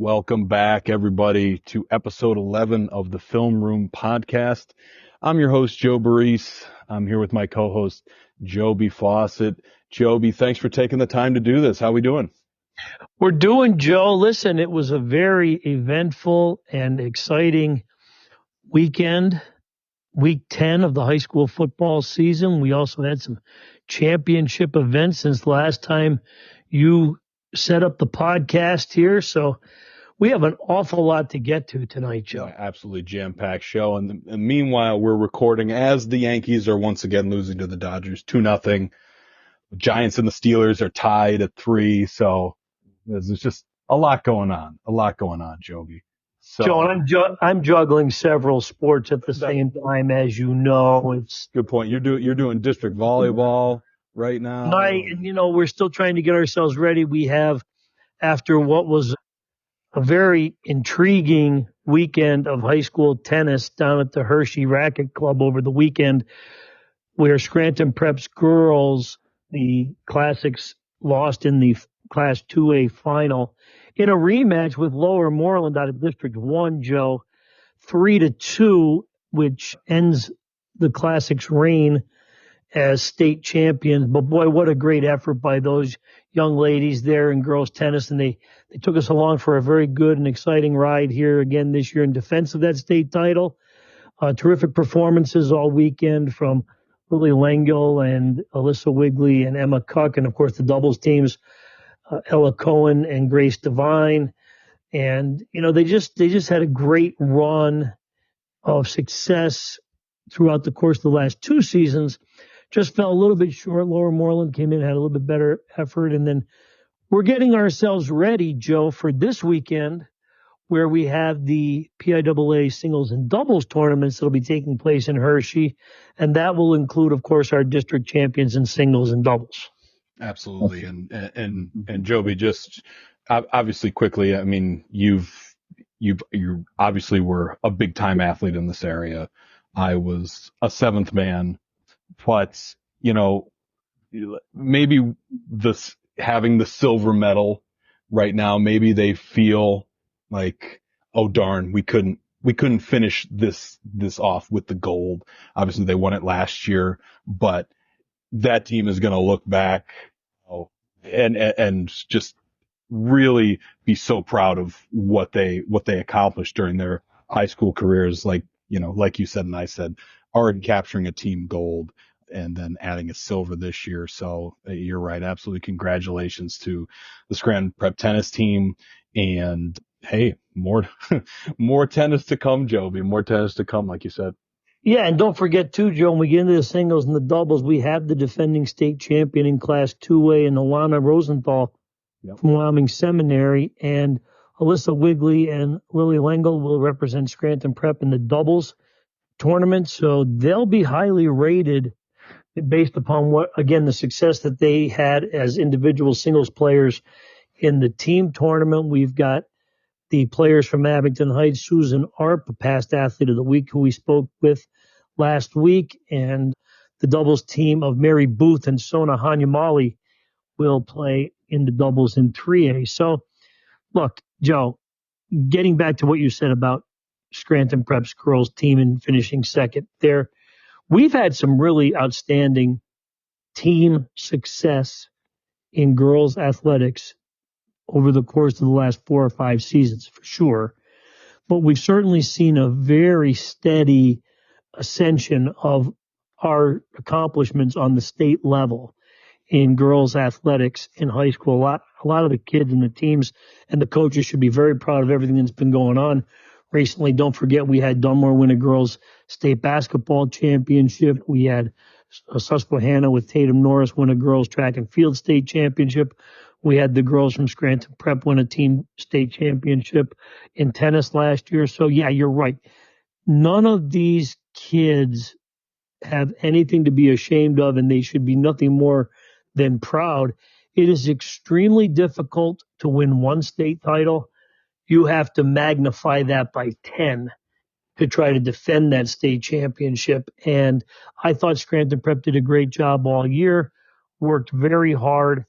Welcome back, everybody, to episode 11 of the Film Room podcast. I'm your host, Joe Baress. I'm here with my co-host, Joby Fawcett. Joby, thanks for taking the time to do this. How we doing? We're doing, Joe. Listen, it was a very eventful and exciting weekend, week 10 of the high school football season. We also had some championship events since the last time you set up the podcast here. So we have an awful lot to get to tonight, Joe. Yeah, absolutely jam-packed show. And meanwhile, we're recording as the Yankees are once again losing to the Dodgers 2-0. The Giants and the Steelers are tied at 3. So there's just a lot going on. Joby. So, Joe, I'm juggling several sports at the same time, as you know. It's good point. You're doing district volleyball right now. We're still trying to get ourselves ready. We have, after what was a very intriguing weekend of high school tennis down at the Hershey Racket Club over the weekend, where Scranton Prep's girls, the Classics, lost in the Class 2A final in a rematch with Lower Moreland out of District 1, Joe, 3-2, which ends the Classics' reign as state champions. But boy, what a great effort by those young ladies there in girls tennis. And they took us along for a very good and exciting ride here again this year in defense of that state title. Terrific performances all weekend from Lily Lengel and Alyssa Wigley and Emma Cuck. And of course the doubles teams, Ella Cohen and Grace Devine. And, they just had a great run of success throughout the course of the last 2 seasons. Just fell a little bit short. Lower Moreland came in, had a little bit better effort. And then we're getting ourselves ready, Joe, for this weekend where we have the PIAA singles and doubles tournaments that will be taking place in Hershey. And that will include, of course, our district champions in singles and doubles. Absolutely. And Joby, just obviously quickly, I mean, you obviously were a big time athlete in this area. I was a 7th man. But, maybe having the silver medal right now, maybe they feel like, oh darn, we couldn't finish this off with the gold. Obviously they won it last year, but that team is going to look back and just really be so proud of what they accomplished during their high school careers. Like you said, and I said, already capturing a team gold and then adding a silver this year. So you're right. Absolutely. Congratulations to the Scranton Prep tennis team. And hey, more tennis to come, Joby, more tennis to come, like you said. Yeah. And don't forget too, Joe, when we get into the singles and the doubles, we have the defending state champion in Class 2A and Alana Rosenthal from Wyoming Seminary, and Alyssa Wigley and Lily Lengel will represent Scranton Prep in the doubles tournament. So they'll be highly rated based upon the success that they had as individual singles players in the team tournament. We've got the players from Abington Heights, Susan Arp, a past athlete of the week who we spoke with last week, and the doubles team of Mary Booth and Sona Hanyamali will play in the doubles in 3A. So look, Joe, getting back to what you said about Scranton Prep's girls team and finishing second there, we've had some really outstanding team success in girls athletics over the course of the last 4 or 5 seasons for sure. But we've certainly seen a very steady ascension of our accomplishments on the state level in girls athletics in high school. A lot of the kids and the teams and the coaches should be very proud of everything that's been going on recently. Don't forget, we had Dunmore win a girls state basketball championship. We had Susquehanna with Tatum Norris win a girls track and field state championship. We had the girls from Scranton Prep win a team state championship in tennis last year. So yeah, you're right. None of these kids have anything to be ashamed of, and they should be nothing more than proud. It is extremely difficult to win one state title. You have to magnify that by 10 to try to defend that state championship. And I thought Scranton Prep did a great job all year, worked very hard,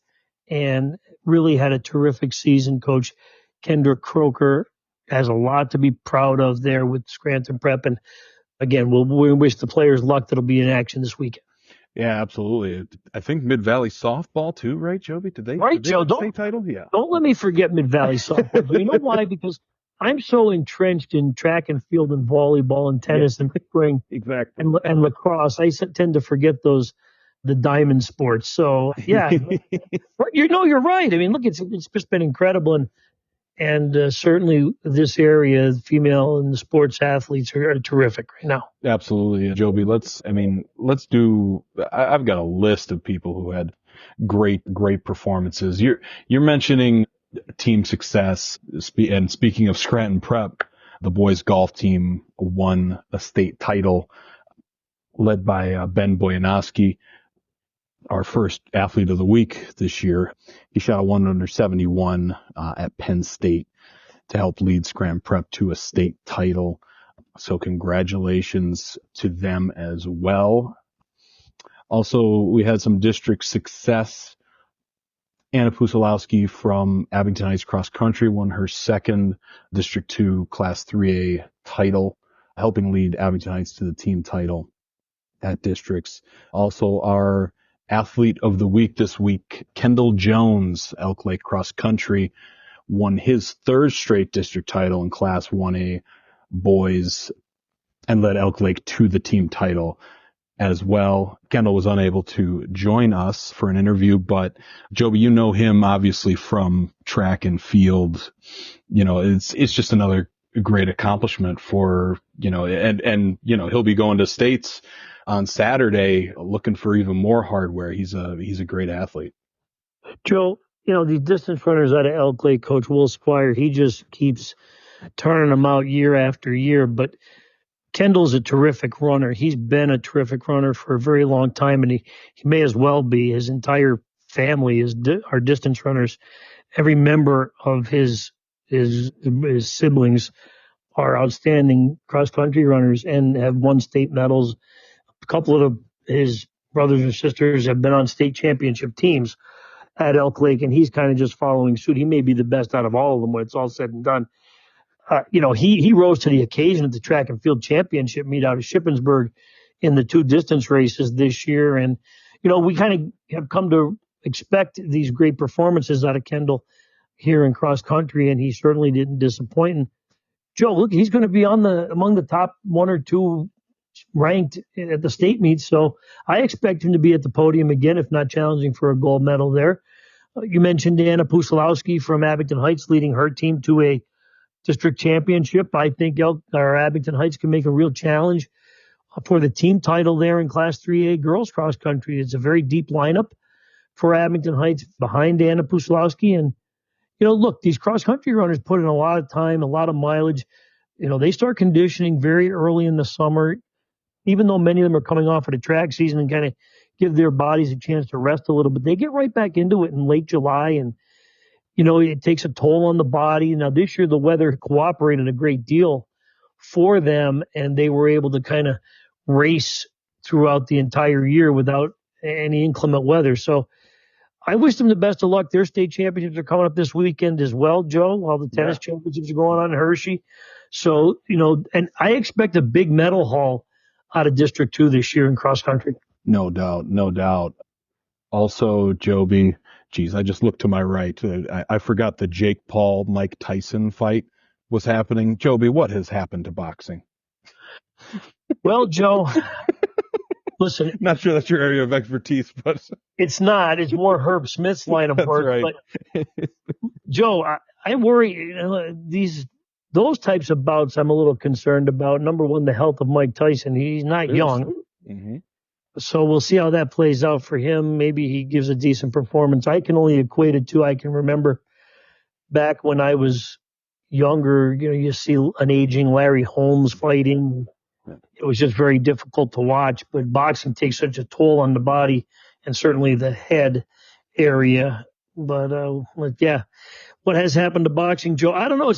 and really had a terrific season, Coach. Kendrick Croker has a lot to be proud of there with Scranton Prep. And again, we wish the players luck that'll be in action this weekend. Yeah, absolutely. I think Mid-Valley softball too, right, Joby? Did they Joe, win the state title? Yeah. Don't let me forget Mid-Valley softball. You know why? Because I'm so entrenched in track and field and volleyball and tennis and spring Exactly. and lacrosse. I tend to forget the diamond sports. So yeah, you're right. I mean, look, it's just been incredible, and certainly this area, female and the sports athletes are terrific right now. Absolutely, Joby. Let's do. I've got a list of people who had great performances. You're mentioning team success, and speaking of Scranton Prep, the boys golf team won a state title, led by Ben Boyanowski, our first athlete of the week this year. He shot a 1 under 71 at Penn State to help lead Scranton Prep to a state title. So congratulations to them as well. Also, we had some district success. Anna Pusilowski from Abington Heights Cross Country won her second District 2 Class 3A title, helping lead Abington Heights to the team title at districts. Also, our athlete of the week this week, Kendall Jones, Elk Lake Cross Country, won his third straight district title in Class 1A boys and led Elk Lake to the team title as well. Kendall was unable to join us for an interview, but Joby, you know him obviously from track and field. It's just another great accomplishment for, and he'll be going to states on Saturday looking for even more hardware. He's a great athlete. Joe, these distance runners out of Elk Lake, Coach Will Squire, he just keeps turning them out year after year. But Kendall's a terrific runner. He's been a terrific runner for a very long time, and he may as well be. His entire family are distance runners. Every member of his siblings are outstanding cross-country runners and have won state medals. A couple of his brothers and sisters have been on state championship teams at Elk Lake, and he's kind of just following suit. He may be the best out of all of them when it's all said and done. He rose to the occasion at the track and field championship meet out of Shippensburg in the 2 distance races this year. And, we kind of have come to expect these great performances out of Kendall here in cross country, and he certainly didn't disappoint. And Joe, look, he's going to be among the top 1 or 2 ranked at the state meets. So I expect him to be at the podium again, if not challenging for a gold medal there. You mentioned Anna Pusilowski from Abington Heights leading her team to a district championship. I think Abington Heights can make a real challenge for the team title there in Class 3A girls cross country. It's a very deep lineup for Abington Heights behind Anna Pusilowski. And, look, these cross country runners put in a lot of time, a lot of mileage. They start conditioning very early in the summer, even though many of them are coming off of the track season and kind of give their bodies a chance to rest a little bit. They get right back into it in late July, and it takes a toll on the body. Now, this year, the weather cooperated a great deal for them, and they were able to kind of race throughout the entire year without any inclement weather. So I wish them the best of luck. Their state championships are coming up this weekend as well, Joe, while the tennis championships are going on in Hershey. So, and I expect a big medal haul out of District 2 this year in cross country. No doubt. Also, Joby, I just looked to my right. I forgot the Jake Paul, Mike Tyson fight was happening. Joby, what has happened to boxing? Well, Joe, listen. Not sure that's your area of expertise, but it's not. It's more Herb Smith's line of work. Right. But Joe, I worry those types of bouts I'm a little concerned about. Number one, the health of Mike Tyson. He's not young. Mm-hmm. So we'll see how that plays out for him. Maybe he gives a decent performance. I can only equate it to, I can remember back when I was younger, you see an aging Larry Holmes fighting. It was just very difficult to watch, but boxing takes such a toll on the body and certainly the head area. But yeah, what has happened to boxing, Joe? I don't know.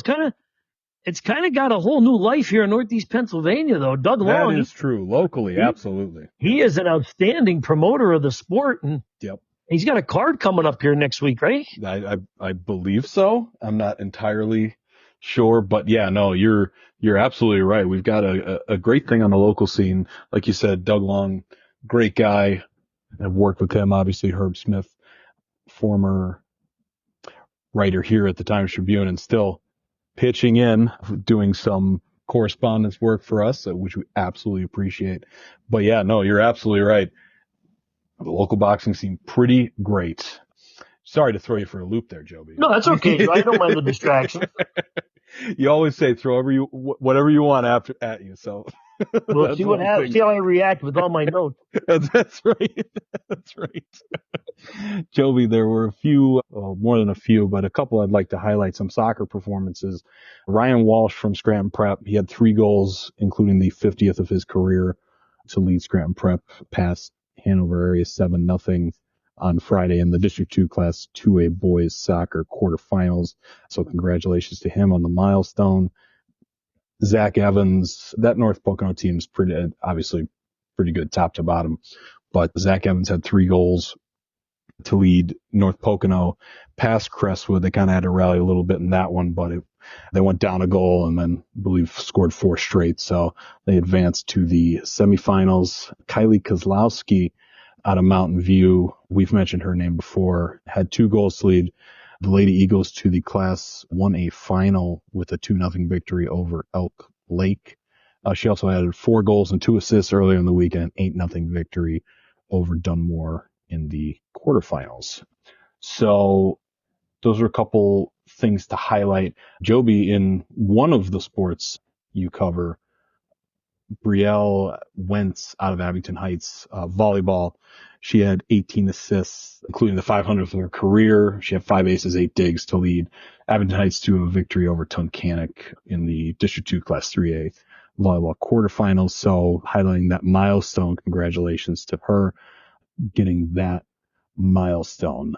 It's kind of got a whole new life here in Northeast Pennsylvania, though. Doug Long. That is true. Locally, absolutely. He is an outstanding promoter of the sport. And yep. He's got a card coming up here next week, right? I believe so. I'm not entirely sure, but yeah, no, you're absolutely right. We've got a great thing on the local scene. Like you said, Doug Long, great guy. I've worked with him, obviously Herb Smith, former writer here at the Times-Tribune, and still pitching in, doing some correspondence work for us, which we absolutely appreciate. But yeah, no, you're absolutely right. The local boxing scene, pretty great. Sorry to throw you for a loop there, Joby. No, that's okay, Joe. I don't mind the distraction. You always say throw whatever you want at you. So we'll see what happens. See how I react with all my notes. That's right. That's right. Joby, there were more than a few, but a couple I'd like to highlight some soccer performances. Ryan Walsh from Scranton Prep, he had 3 goals, including the 50th of his career, to lead Scranton Prep past Hanover area 7-0 on Friday in the District 2 Class 2A boys soccer quarterfinals. So congratulations to him on the milestone. Zach Evans, that North Pocono team's obviously pretty good top to bottom, but Zach Evans had 3 goals to lead North Pocono past Crestwood. They kind of had to rally a little bit in that one, but they went down a goal and then I believe scored 4 straight. So they advanced to the semifinals. Kylie Kozlowski out of Mountain View, we've mentioned her name before, had 2 goals to lead the Lady Eagles to the Class 1A final with a 2-0 victory over Elk Lake. She also added 4 goals and 2 assists earlier in the weekend, 8-0 victory over Dunmore in the quarterfinals. So those are a couple things to highlight. Joby, in one of the sports you cover, Brielle Wentz out of Abington Heights, volleyball. She had 18 assists, including the 500th of her career. She had 5 aces, 8 digs to lead Abington Heights to a victory over Tunkhannock in the District 2 Class 3A volleyball quarterfinals. So highlighting that milestone, congratulations to her getting that milestone.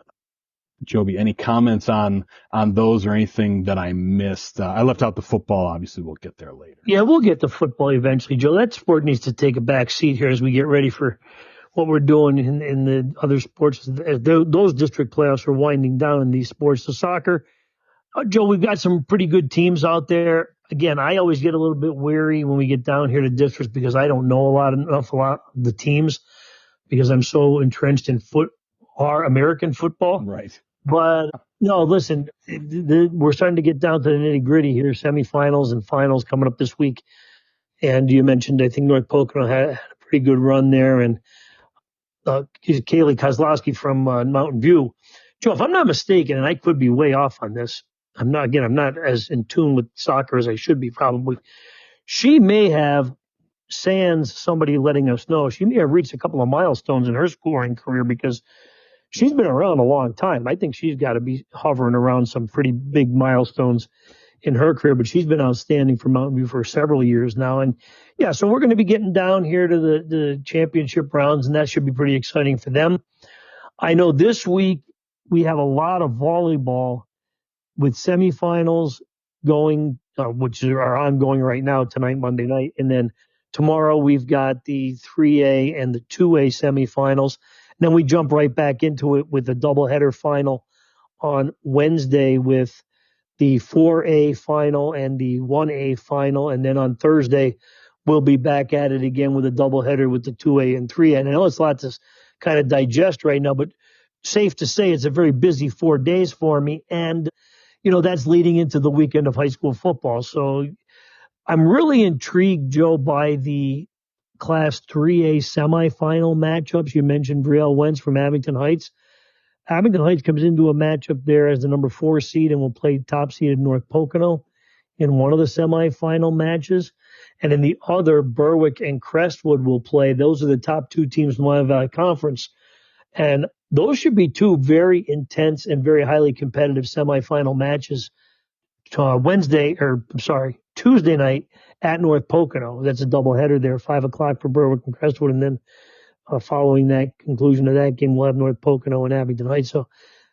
Joby, any comments on those or anything that I missed? I left out the football. Obviously, we'll get there later. Yeah, we'll get to football eventually, Joe. That sport needs to take a back seat here as we get ready for what we're doing in the other sports. Those district playoffs are winding down in these sports. The soccer, Joe, we've got some pretty good teams out there. Again, I always get a little bit weary when we get down here to districts because I don't know enough of the teams because I'm so entrenched in our American football. Right. But no, listen, we're starting to get down to the nitty gritty here. Semifinals and finals coming up this week. And you mentioned, I think North Pocono had a pretty good run there. And Kaylee Kozlowski from Mountain View. Joe, if I'm not mistaken, and I could be way off on this, I'm not as in tune with soccer as I should be probably. She may have, sans somebody letting us know, she may have reached a couple of milestones in her scoring career because she's been around a long time. I think she's got to be hovering around some pretty big milestones in her career, but she's been outstanding for Mountain View for several years now. And yeah, so we're going to be getting down here to the championship rounds, and that should be pretty exciting for them. I know this week we have a lot of volleyball with semifinals going, which are ongoing right now tonight, Monday night. And then tomorrow we've got the 3A and the 2A semifinals. And then we jump right back into it with a doubleheader final on Wednesday with the 4A final and the 1A final. And then on Thursday, we'll be back at it again with a doubleheader with the 2A and 3A. And I know it's a lot to kind of digest right now, but safe to say it's a very busy 4 days for me. And, that's leading into the weekend of high school football. So I'm really intrigued, Joe, by the Class 3A semifinal matchups. You mentioned Brielle Wentz from Abington Heights. Abington Heights comes into a matchup there as the number 4 seed and will play top seeded North Pocono in one of the semifinal matches. And in the other, Berwick and Crestwood will play. Those are the top 2 teams in the Mohawk Valley Conference. And those should be 2 very intense and very highly competitive semifinal matches Tuesday night at North Pocono. That's a doubleheader there, 5 o'clock for Berwick and Crestwood. And then following that conclusion of that game, we'll have North Pocono and Abington Heights. So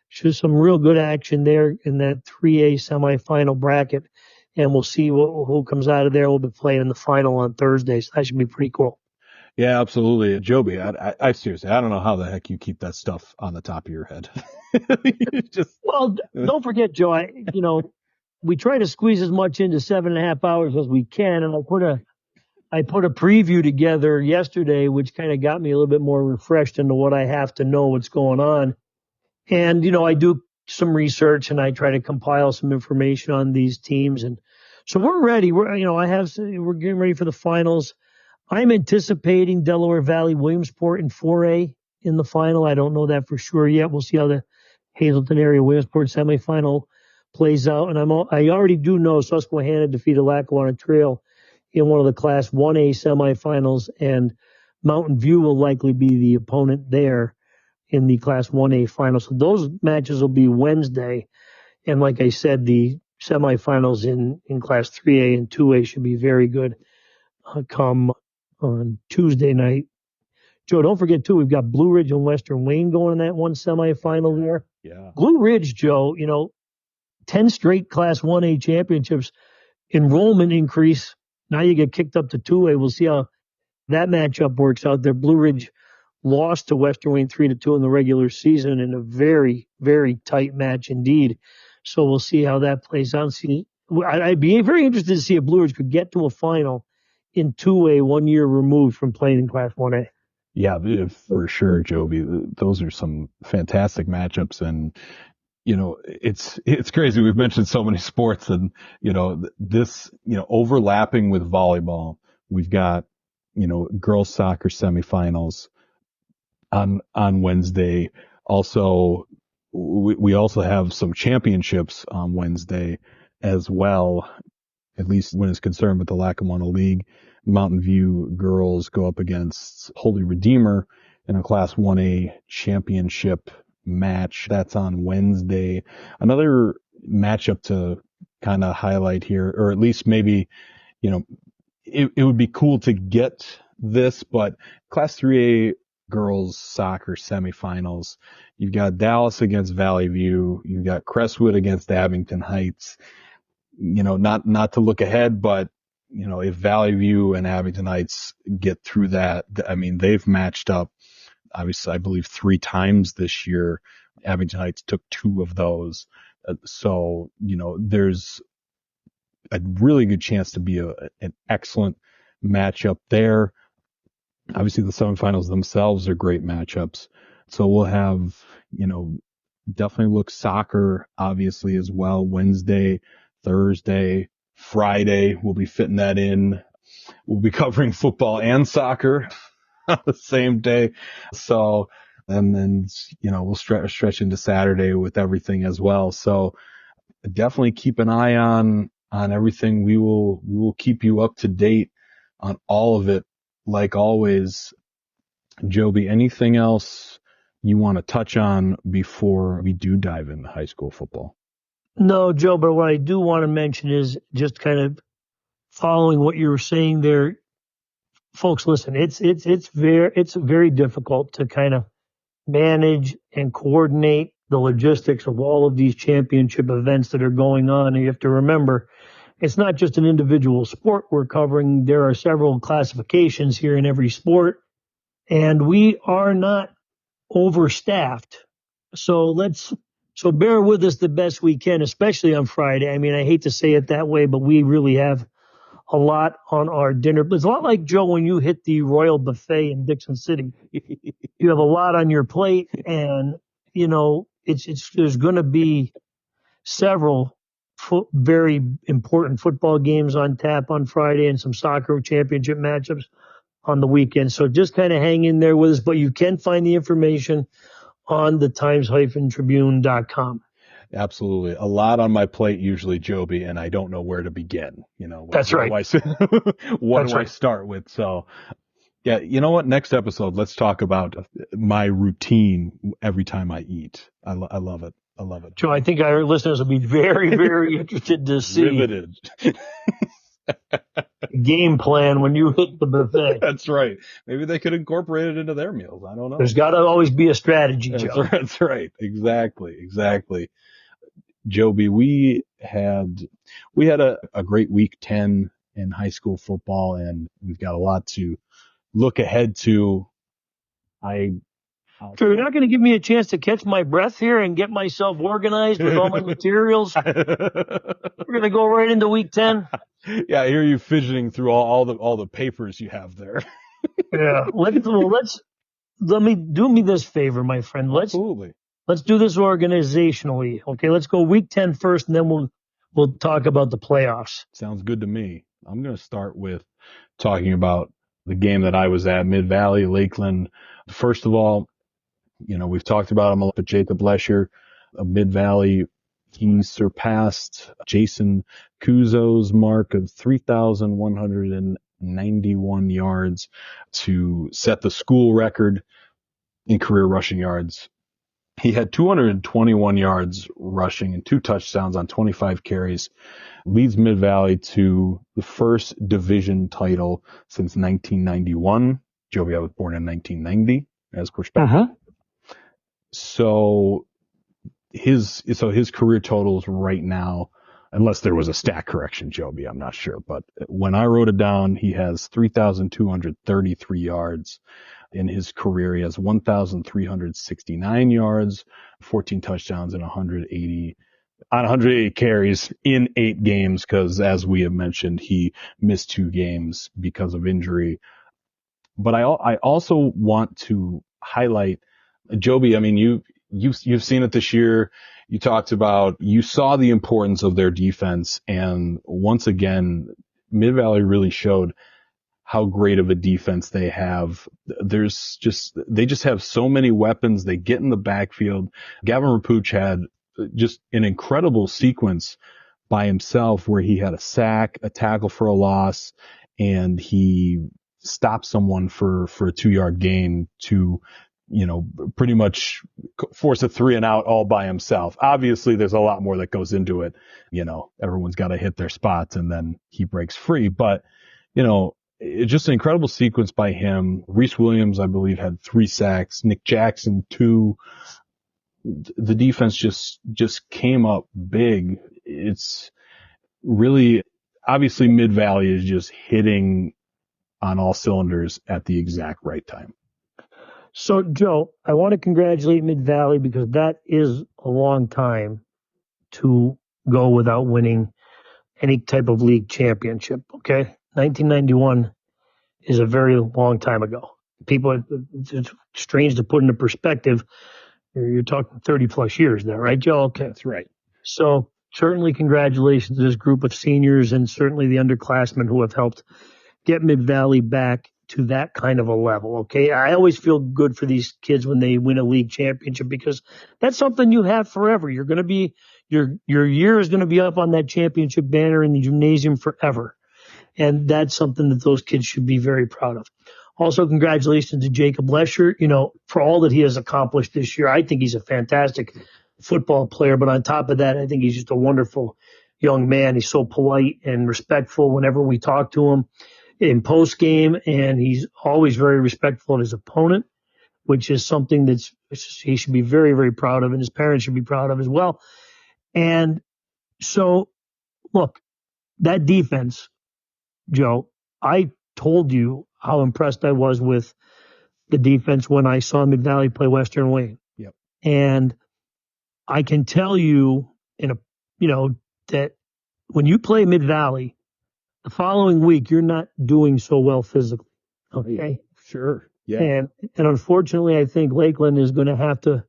just some real good action there in that 3A semifinal bracket. And we'll see who comes out of there. We'll be playing in the final on Thursday. So that should be pretty cool. Yeah, absolutely. Joby, I seriously, I don't know how the heck you keep that stuff on the top of your head. You just, Well, don't forget, Joe, we try to squeeze as much into 7.5 hours as we can. And I put a preview together yesterday, which kind of got me a little bit more refreshed into what I have to know what's going on. And, I do some research and I try to compile some information on these teams. And so we're ready. We're getting ready for the finals. I'm anticipating Delaware Valley Williamsport in 4A in the final. I don't know that for sure yet. We'll see how the Hazleton area Williamsport semifinal plays out. And I already do know Susquehanna defeated Lackawanna Trail in one of the Class 1A semifinals, and Mountain View will likely be the opponent there in the Class 1A final. So those matches will be Wednesday. And like I said, the semifinals in Class 3A and 2A should be very good come on Tuesday night. Joe, don't forget, too, we've got Blue Ridge and Western Wayne going in that one semifinal there. yeah. Blue Ridge, Joe, 10 straight Class 1A championships, enrollment increase. Now you get kicked up to 2A. We'll see how that matchup works out there. Blue Ridge lost to Western Wayne 3-2 in the regular season in a very, very tight match indeed. So we'll see how that plays out. I'd be very interested to see if Blue Ridge could get to a final in 2A 1 year removed from playing in Class 1A. Yeah, for sure, Joby. Those are some fantastic matchups, and it's crazy. We've mentioned so many sports, and this overlapping with volleyball. We've got girls soccer semifinals on Wednesday. Also, we also have some championships on Wednesday as well. At least when it's concerned with the Lackawanna League. Mountain View girls go up against Holy Redeemer in a Class 1A championship match. That's on Wednesday. Another matchup to kind of highlight here, or at least maybe, it would be cool to get this, but Class 3A girls soccer semifinals. You've got Dallas against Valley View. You've got Crestwood against Abington Heights. Not to look ahead, but if Valley View and Abington Heights get through that, I mean, they've matched up, obviously, I believe 3 times this year. Abington Heights took 2 of those. So, there's a really good chance to be an excellent matchup there. Obviously, the semifinals themselves are great matchups. So we'll have, definitely look soccer, obviously, as well. Wednesday, Thursday, Friday, we'll be fitting that in. We'll be covering football and soccer on the same day. So, and then, we'll stretch into Saturday with everything as well. So definitely keep an eye on everything. We will keep you up to date on all of it. Like always, Joby, anything else you want to touch on before we do dive into high school football? No, Joe, but what I do want to mention is just kind of following what you were saying there. Folks, listen, it's very difficult to kind of manage and coordinate the logistics of all of these championship events that are going on. And you have to remember, it's not just an individual sport we're covering. There are several classifications here in every sport, and we are not overstaffed. So bear with us the best we can, especially on Friday. I mean, I hate to say it that way, but we really have a lot on our dinner. It's a lot like, Joe, when you hit the Royal Buffet in Dixon City. You have a lot on your plate, and, there's going to be several very important football games on tap on Friday and some soccer championship matchups on the weekend. So just kind of hang in there with us, but you can find the information on the Times-Tribune.com. Absolutely. A lot on my plate usually, Joby, and I don't know where to begin. That's right. What do I start with? So, yeah, you know what? Next episode, let's talk about my routine every time I eat. I love it. I love it. Joe, I think our listeners will be very, very interested to see riveted game plan when you hit the buffet. That's right. Maybe they could incorporate it into their meals. I don't know. There's got to always be a strategy, Joe. That's right. Exactly. Joby, we had a great week 10 in high school football, and we've got a lot to look ahead to, So you're not going to give me a chance to catch my breath here and get myself organized with all my materials? We're going to go right into week 10. Yeah, I hear you fidgeting through all the papers you have there. Yeah. Let me do me this favor, my friend. Absolutely. Let's do this organizationally. Okay, let's go week 10 first, and then we'll talk about the playoffs. Sounds good to me. I'm going to start with talking about the game that I was at, Mid-Valley, Lakeland. First of all, we've talked about him a lot, but Jacob Lesher of Mid-Valley, he surpassed Jason Kuzo's mark of 3,191 yards to set the school record in career rushing yards. He had 221 yards rushing and 2 touchdowns on 25 carries, leads Mid-Valley to the first division title since 1991. Joby, I was born in 1990, as perspective. So his career totals right now, unless there was a stat correction, Joby, I'm not sure. But when I wrote it down, he has 3,233 yards in his career. He has 1,369 yards, 14 touchdowns, and 180 carries in 8 games. Because as we have mentioned, he missed 2 games because of injury. But I also want to highlight, Joby, I mean, you've seen it this year. You saw the importance of their defense. And once again, Mid-Valley really showed how great of a defense they have. They just have so many weapons. They get in the backfield. Gavin Rapooch had just an incredible sequence by himself where he had a sack, a tackle for a loss, and he stopped someone for a 2-yard gain to, pretty much force a 3 and out all by himself. Obviously, there's a lot more that goes into it. Everyone's got to hit their spots and then he breaks free. But, it's just an incredible sequence by him. Reese Williams, I believe, had 3 sacks. Nick Jackson, 2. The defense just came up big. It's really, obviously, Mid-Valley is just hitting on all cylinders at the exact right time. So, Joe, I want to congratulate Mid-Valley because that is a long time to go without winning any type of league championship, okay? 1991 is a very long time ago. It's strange to put into perspective. You're talking 30-plus years there, right, Joe? Okay. That's right. So certainly congratulations to this group of seniors and certainly the underclassmen who have helped get Mid-Valley back to that kind of a level, okay? I always feel good for these kids when they win a league championship because that's something you have forever. You're going to be your year is going to be up on that championship banner in the gymnasium forever. And that's something that those kids should be very proud of. Also, congratulations to Jacob Lesher, for all that he has accomplished this year. I think he's a fantastic football player, but on top of that, I think he's just a wonderful young man. He's so polite and respectful whenever we talk to him in post game, and he's always very respectful of his opponent, which is something he should be very, very proud of, and his parents should be proud of as well. And so, look, that defense, Joe, I told you how impressed I was with the defense when I saw Mid-Valley play Western Wayne. Yep. And I can tell you that when you play Mid-Valley, the following week you're not doing so well physically. Okay. Sure. Yeah. And unfortunately, I think Lakeland is going to have to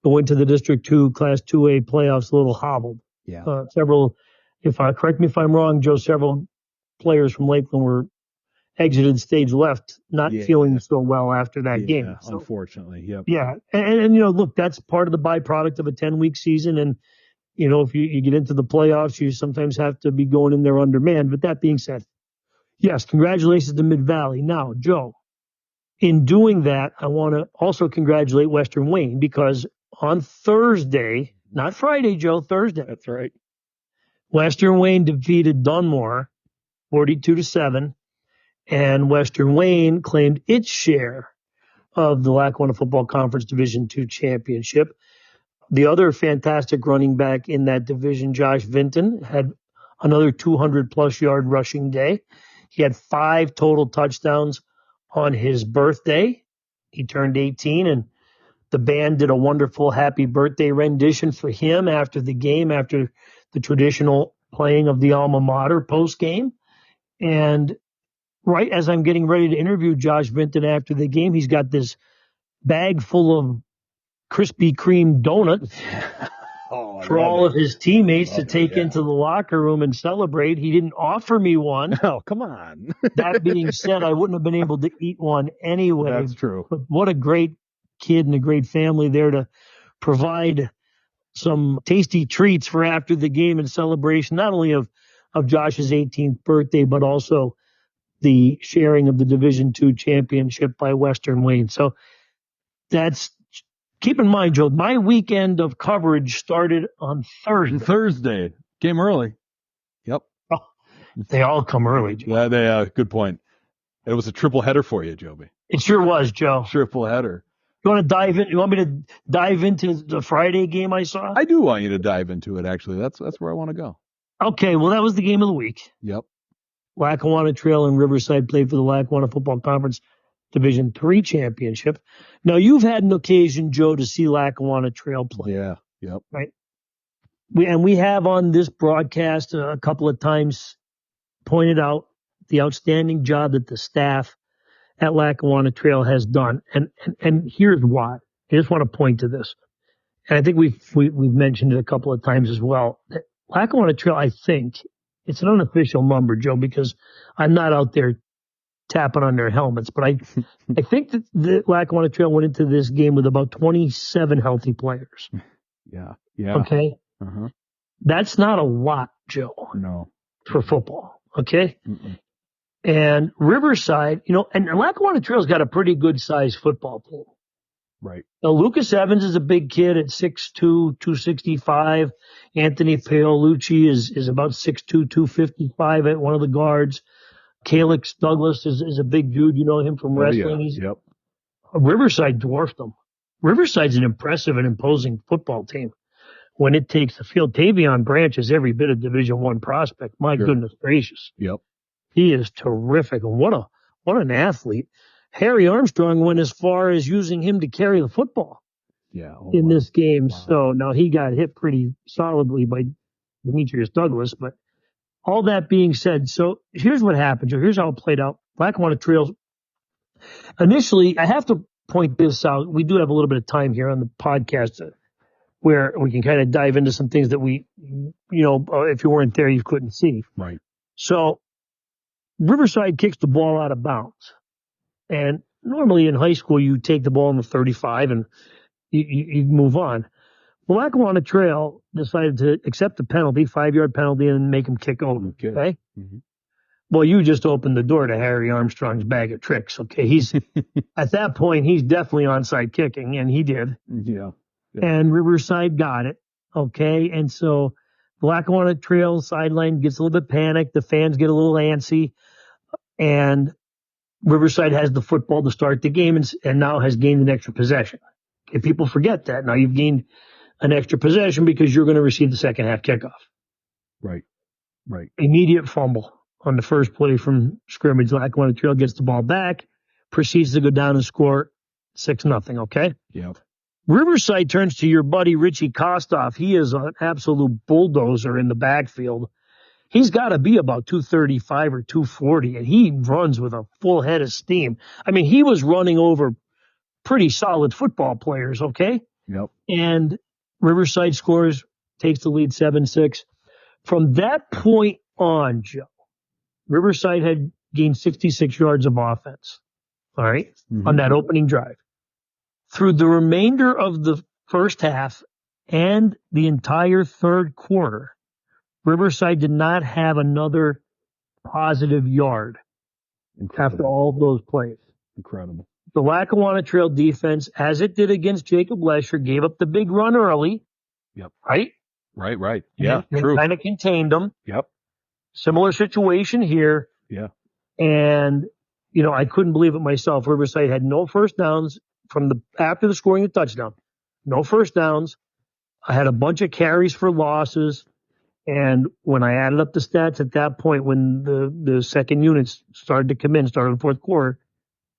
go into the District 2 Class 2A playoffs a little hobbled. Yeah. Correct me if I'm wrong, Joe, several players from Lakeland were exited stage left, not feeling so well after that game. So, unfortunately. Yep. Yeah. And look, that's part of the byproduct of a 10-week season. And, if you get into the playoffs, you sometimes have to be going in there undermanned. But that being said, yes, congratulations to Mid-Valley. Now, Joe, in doing that, I want to also congratulate Western Wayne because on Thursday, not Friday, Joe, Thursday. That's right. Western Wayne defeated Dunmore 42-7, and Western Wayne claimed its share of the Lackawanna Football Conference Division II championship. The other fantastic running back in that division, Josh Vinton, had another 200-plus yard rushing day. He had 5 total touchdowns on his birthday. He turned 18, and the band did a wonderful happy birthday rendition for him after the game, after the traditional playing of the alma mater post game. And right as I'm getting ready to interview Josh Vinton after the game, he's got this bag full of Krispy Kreme donuts for all of his teammates to take into the locker room and celebrate. He didn't offer me one. Oh, come on. That being said, I wouldn't have been able to eat one anyway. That's true. But what a great kid and a great family there to provide some tasty treats for after the game and celebration, not only of Josh's 18th birthday, but also the sharing of the Division II championship by Western Wayne. So that's, keep in mind, Joe, my weekend of coverage started on Thursday. Came early. Yep. Oh, they all come early, Joe. Yeah, good point. It was a triple header for you, Joby. It sure was, Joe. Triple header. You want to dive in? You want me to dive into the Friday game I saw? I do want you to dive into it, actually. That's where I want to go. Okay, well, that was the game of the week. Yep. Lackawanna Trail and Riverside played for the Lackawanna Football Conference Division III championship. Now, you've had an occasion, Joe, to see Lackawanna Trail play. Yeah, yep. Right? We have on this broadcast a couple of times pointed out the outstanding job that the staff at Lackawanna Trail has done. And here's why. I just want to point to this. And I think we've mentioned it a couple of times as well. Lackawanna Trail, I think, it's an unofficial number, Joe, because I'm not out there tapping on their helmets, but I think that the Lackawanna Trail went into this game with about 27 healthy players. Yeah. Okay? Uh-huh. That's not a lot, Joe. No. For football. Okay? Mm-mm. And Riverside, and Lackawanna Trail's got a pretty good sized football team. Right. Now, Lucas Evans is a big kid at 6'2", 265. Anthony Paolucci is about 6'2", 255 at one of the guards. Calix Douglas is a big dude. You know him from wrestling. Yep. Riverside dwarfed them. Riverside's an impressive and imposing football team when it takes the field. Tavion Branch is every bit of Division I prospect. My goodness gracious. Yep. He is terrific. And what an athlete. Harry Armstrong went as far as using him to carry the football in this game. Wow. So now he got hit pretty solidly by Demetrius Douglas. But all that being said, so here's what happened, Joe. Here's how it played out. Lackawanna Trails. Initially, I have to point this out. We do have a little bit of time here on the podcast where we can kind of dive into some things that we, if you weren't there, you couldn't see. Right. So Riverside kicks the ball out of bounds. And normally in high school, you take the ball in the 35 and you move on. Well, Lackawanna Trail decided to accept the penalty, 5-yard penalty, and make him kick over. Okay? Mm-hmm. Well, you just opened the door to Harry Armstrong's bag of tricks. Okay? He's at that point, he's definitely onside kicking, and he did. Yeah. And Riverside got it. Okay? And so the Lackawanna Trail sideline gets a little bit panicked. The fans get a little antsy. And Riverside has the football to start the game and now has gained an extra possession. Okay, people forget that. Now you've gained an extra possession because you're going to receive the second half kickoff. Right. Immediate fumble on the first play from scrimmage. Lackawanna Trail gets the ball back, proceeds to go down and score 6-0. Okay? Yep. Riverside turns to your buddy Richie Kostoff. He is an absolute bulldozer in the backfield. He's got to be about 235 or 240, and he runs with a full head of steam. I mean, he was running over pretty solid football players, okay? Yep. And Riverside scores, takes the lead 7-6. From that point on, Joe, Riverside had gained 66 yards of offense, all right, on that opening drive. Through the remainder of the first half and the entire third quarter, Riverside did not have another positive yard after all of those plays. Incredible. The Lackawanna Trail defense, as it did against Jacob Lesher, gave up the big run early. Yep. Right? Right. Yeah, they true. kind of contained them. Yep. Similar situation here. Yeah. And, I couldn't believe it myself. Riverside had no first downs after the scoring the touchdown. No first downs. I had a bunch of carries for losses. And when I added up the stats at that point, when the second units started to come in, started in the fourth quarter,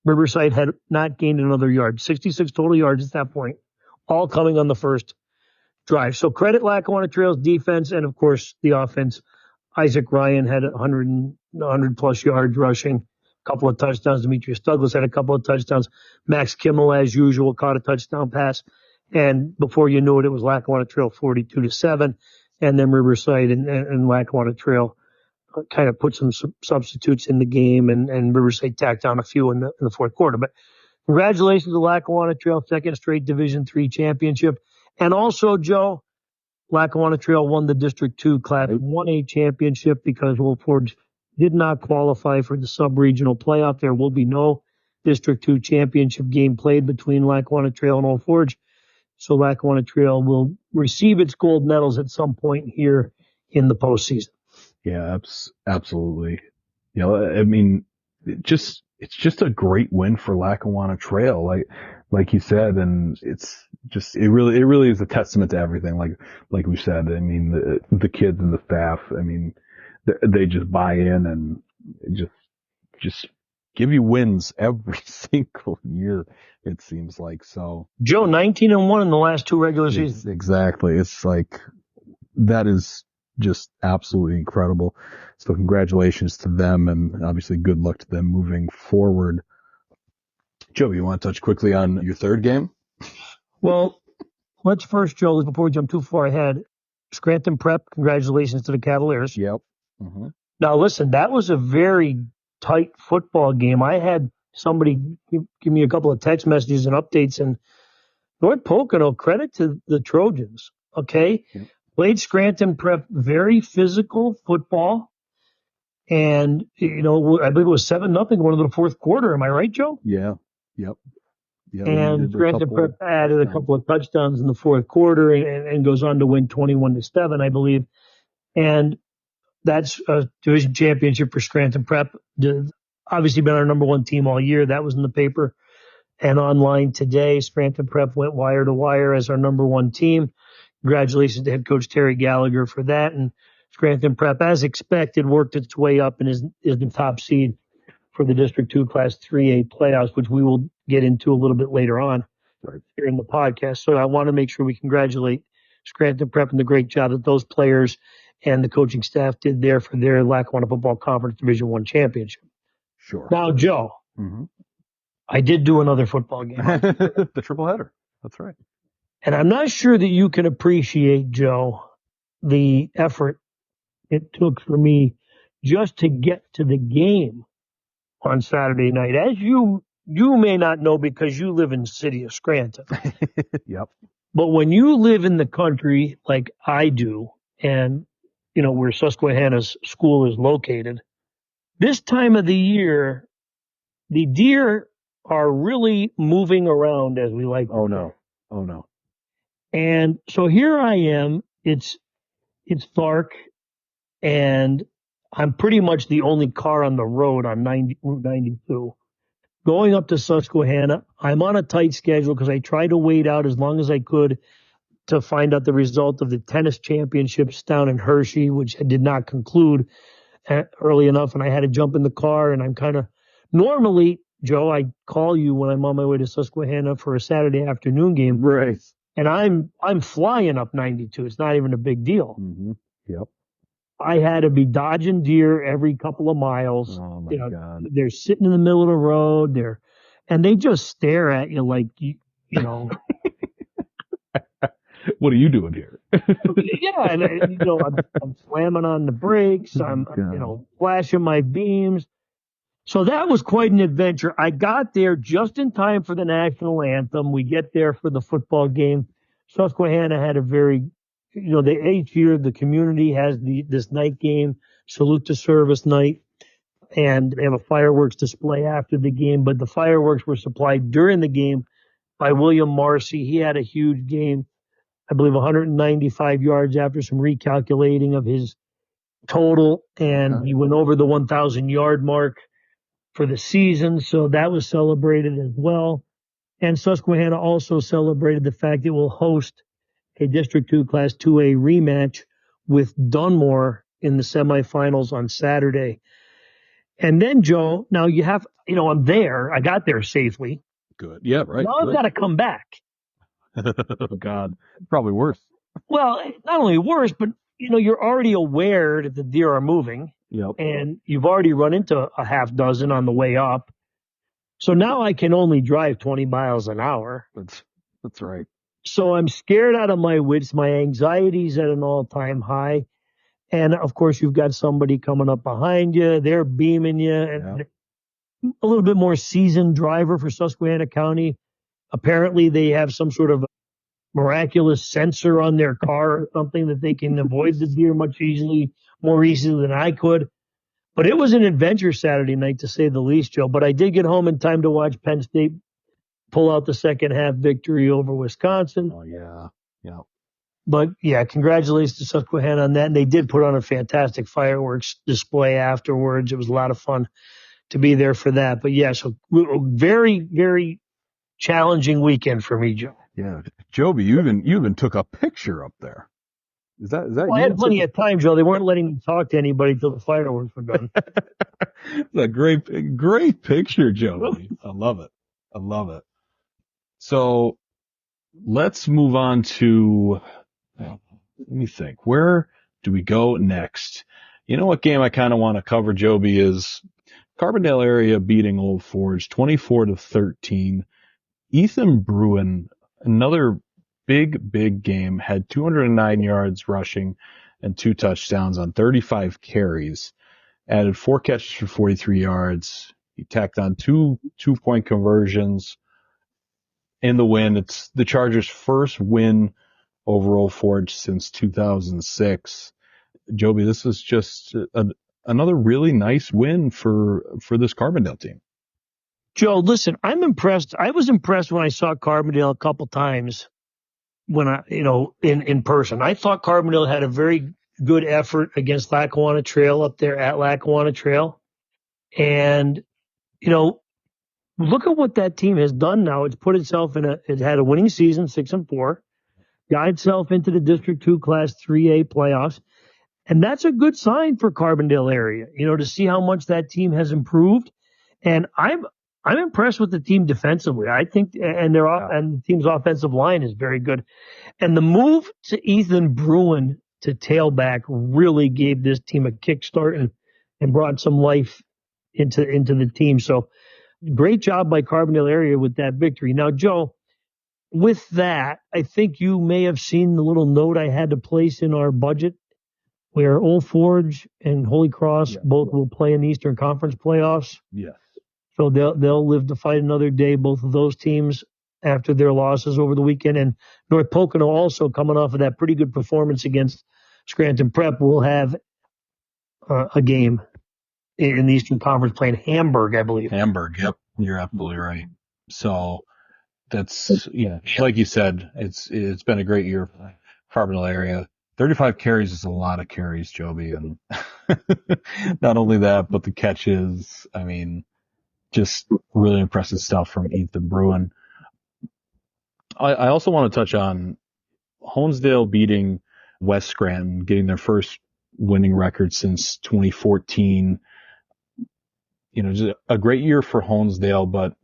Riverside had not gained another yard. 66 total yards at that point, all coming on the first drive. So credit Lackawanna Trail's defense and, of course, the offense. Isaac Ryan had 100 plus yards rushing, a couple of touchdowns. Demetrius Douglas had a couple of touchdowns. Max Kimmel, as usual, caught a touchdown pass. And before you knew it, it was Lackawanna Trail 42-7. And then Riverside and Lackawanna Trail kind of put some substitutes in the game, and Riverside tacked on a few in the fourth quarter. But congratulations to Lackawanna Trail, second straight Division III championship. And also, Joe, Lackawanna Trail won the District 2 Class 1A championship because Old Forge did not qualify for the sub-regional playoff. There will be no District 2 championship game played between Lackawanna Trail and Old Forge. So Lackawanna Trail will receive its gold medals at some point here in the postseason. Yeah, absolutely. You know, I mean, it's just a great win for Lackawanna Trail, like you said, and it really is a testament to everything. Like we said, I mean, the kids and the staff, I mean, they just buy in and just give you wins every single year, it seems like. So Joe, 19-1 in the last two regular seasons. Exactly. It's like, that is just absolutely incredible. So congratulations to them, and obviously good luck to them moving forward. Joby, you want to touch quickly on your third game? Well, let's first, Joe, before we jump too far ahead, Scranton Prep, congratulations to the Cavaliers. Yep. Mm-hmm. Now, listen, that was a very tight football game. I had somebody give me a couple of text messages and updates, and North Pocono, credit to the Trojans, okay? Yep. Played Scranton Prep, very physical football. And, you know, I believe it was 7-0 going into the fourth quarter. Am I right, Joe? Yeah. Yep. And Scranton Prep added a couple of touchdowns in the fourth quarter and goes on to win 21-7, I believe. And that's a division championship for Scranton Prep. Obviously been our number one team all year. That was in the paper and online today. Scranton Prep went wire to wire as our number one team. Congratulations to head coach Terry Gallagher for that. And Scranton Prep, as expected, worked its way up and is the top seed for the District 2 Class 3A playoffs, which we will get into a little bit later on here in the podcast. So I want to make sure we congratulate Scranton Prep and the great job that those players and the coaching staff did there for their Lackawanna Football Conference Division I championship. Sure. Now, Joe, I did do another football game. The triple header. That's right. And I'm not sure that you can appreciate, Joe, the effort it took for me just to get to the game on Saturday night. As you may not know because you live in the city of Scranton. Yep. But when you live in the country like I do, and, you know, where Susquehanna's school is located, this time of the year, the deer are really moving around, as we like to say. Oh, no. And so here I am. It's dark, and I'm pretty much the only car on the road on Route 92. Going up to Susquehanna, I'm on a tight schedule because I tried to wait out as long as I could to find out the result of the tennis championships down in Hershey, which did not conclude early enough, and I had to jump in the car. And I'm kind of normally, Joe, I call you when I'm on my way to Susquehanna for a Saturday afternoon game, right? And I'm flying up 92. It's not even a big deal. Mm-hmm. Yep. I had to be dodging deer every couple of miles. Oh my God. They're sitting in the middle of the road. And they just stare at you like, you know. What are you doing here? Yeah. And, you know, I'm slamming on the brakes. I'm flashing my beams. So that was quite an adventure. I got there just in time for the national anthem. We get there for the football game. Susquehanna had a very, you know, each year the community has this night game, salute to service night, and they have a fireworks display after the game. But the fireworks were supplied during the game by William Marcy. He had a huge game, I believe 195 yards after some recalculating of his total, and he went over the 1,000 yard mark for the season. So that was celebrated as well. And Susquehanna also celebrated the fact it will host a District 2 Class 2A rematch with Dunmore in the semifinals on Saturday. And then, Joe, now I'm there. I got there safely. Good. Yeah, right. Now I've got to come back. Oh, God. Probably worse. Well, not only worse, but, you're already aware that the deer are moving. Yep. And you've already run into a half dozen on the way up. So now I can only drive 20 miles an hour. That's right. So I'm scared out of my wits. My anxiety's at an all-time high. And, of course, you've got somebody coming up behind you. They're beaming you. And a little bit more seasoned driver for Susquehanna County. Apparently, they have some sort of miraculous sensor on their car or something that they can avoid the deer more easily than I could. But it was an adventure Saturday night, to say the least, Joe. But I did get home in time to watch Penn State pull out the second half victory over Wisconsin. Oh, yeah. Yeah. But, yeah, congratulations to Susquehanna on that. And they did put on a fantastic fireworks display afterwards. It was a lot of fun to be there for that. But, yeah, so very, very challenging weekend for me, Joe. Yeah. Joby, you even took a picture up there. Is that Well, I had plenty of time, Joe. They weren't letting me talk to anybody until the fireworks were done. It's a great picture, Joby. I love it. So let's move on to, let me think. Where do we go next? You know what game I kind of want to cover, Joby, is Carbondale area beating Old Forge 24-13. Ethan Bruin, another big game, had 209 yards rushing and 2 touchdowns on 35 carries, added 4 catches for 43 yards. He tacked on 2 2-point conversions in the win. It's the Chargers' first win over Old Forge since 2006. Joby, this is just another really nice win for this Carbondale team. Joe, listen, I'm impressed. I was impressed when I saw Carbondale a couple times when in person. I thought Carbondale had a very good effort against Lackawanna Trail up there at Lackawanna Trail. And, look at what that team has done now. It's put itself it had a winning season, 6-4, got itself into the District 2 Class 3A playoffs. And that's a good sign for Carbondale area, to see how much that team has improved. And I'm impressed with the team defensively. I think, and the team's offensive line is very good. And the move to Ethan Bruin to tailback really gave this team a kickstart and brought some life into the team. So great job by Carbondale area with that victory. Now, Joe, with that, I think you may have seen the little note I had to place in our budget where Old Forge and Holy Cross both will play in the Eastern Conference playoffs. Yes. So they'll live to fight another day, both of those teams, after their losses over the weekend. And North Pocono also, coming off of that pretty good performance against Scranton Prep, will have a game in the Eastern Conference playing Hamburg, I believe. Hamburg, yep. You're absolutely right. So that's, like you said, it's been a great year for Carbondale area. 35 carries is a lot of carries, Joby. And not only that, but the catches, just really impressive stuff from Ethan Bruin. I also want to touch on Honesdale beating West Scranton, getting their first winning record since 2014. Just a great year for Honesdale, but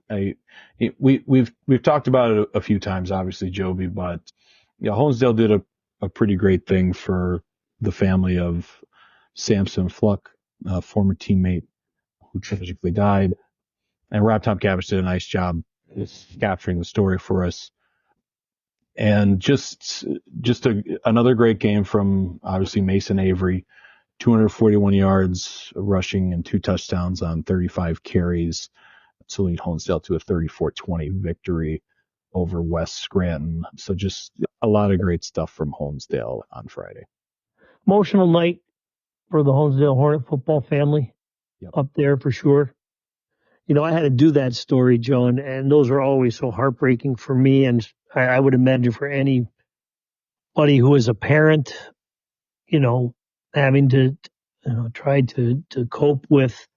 we've talked about it a few times, obviously, Joby, but Honesdale did a pretty great thing for the family of Samson Fluck, a former teammate who tragically died. And Rob Tomkavich did a nice job capturing the story for us. And just another great game from, obviously, Mason Avery, 241 yards rushing and 2 touchdowns on 35 carries to lead Honesdale to a 34-20 victory over West Scranton. So just a lot of great stuff from Honesdale on Friday. Emotional night for the Honesdale Hornet football family up there for sure. I had to do that story, Joe, and those are always so heartbreaking for me, and I would imagine for anybody who is a parent, having to try to cope with